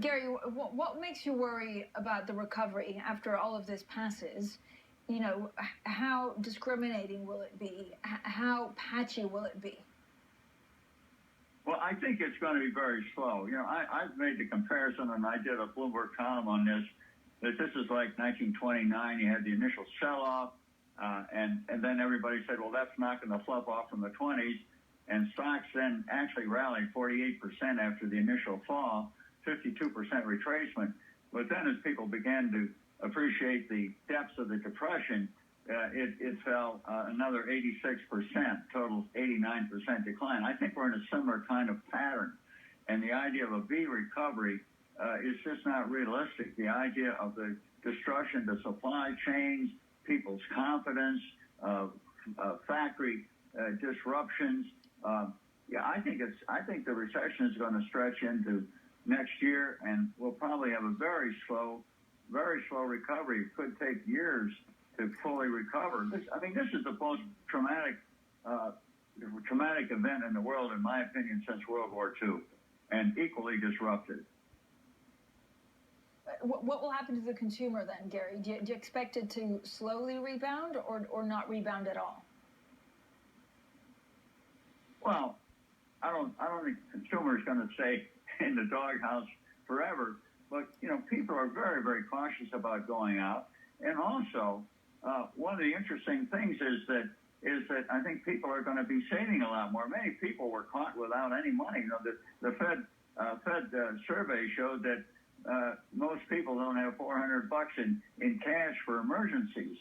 Gary, what makes you worry about the recovery after all of this passes? You know, how discriminating will it be? How patchy will it be? Well, I think it's going to be very slow. You know, I've made the comparison, and I did a Bloomberg column on this, that this is like 1929. You had the initial sell-off, and then everybody said, well, that's not going to flip off from the 20s. And stocks then actually rallied 48% after the initial fall, 52% retracement. But then as people began to appreciate the depths of the depression, it fell another 86%, total 89% decline. I think we're in a similar kind of pattern. And the idea of a V recovery is just not realistic. The idea of the destruction to supply chains, people's confidence, factory disruptions. I think the recession is going to stretch into next year, and we'll probably have a very slow recovery. It could take years to fully recover. This is the most traumatic event in the world, in my opinion, since World War II, and equally disruptive. What will happen to the consumer then, Gary? Do you expect it to slowly rebound or not rebound at all? Well, I don't think the consumer is going to stay in the doghouse forever. But, you know, people are very, very cautious about going out. And also, one of the interesting things is that I think people are going to be saving a lot more. Many people were caught without any money. You know, the Fed survey showed that most people don't have $400 in cash for emergencies.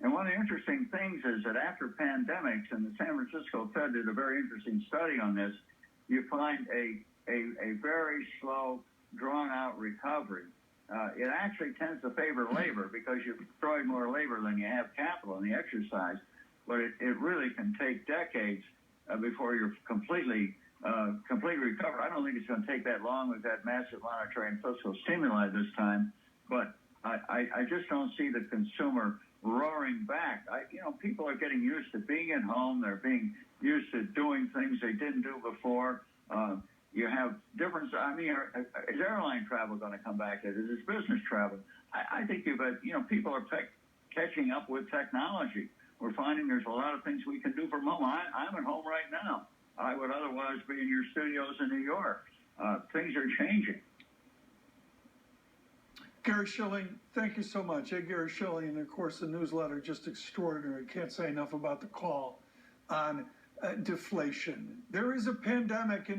And one of the interesting things is that after pandemics, and the San Francisco Fed did a very interesting study on this, you find a very slow, drawn-out recovery. It actually tends to favor labor because you've destroyed more labor than you have capital in the exercise. But it really can take decades before you're completely recover. I don't think it's going to take that long. We've had massive monetary and fiscal stimuli this time. But I just don't see the consumer roaring back. People are getting used to being at home. They're being used to doing things they didn't do before. You have different. Is airline travel going to come back? Is business travel? I think people are catching up with technology. We're finding there's a lot of things we can do from home. I'm at home right now. I would otherwise be in your studios in New York. Things are changing. Gary Shilling, thank you so much. Gary Shilling, and of course the newsletter, just extraordinary. Can't say enough about the call on deflation. There is a pandemic in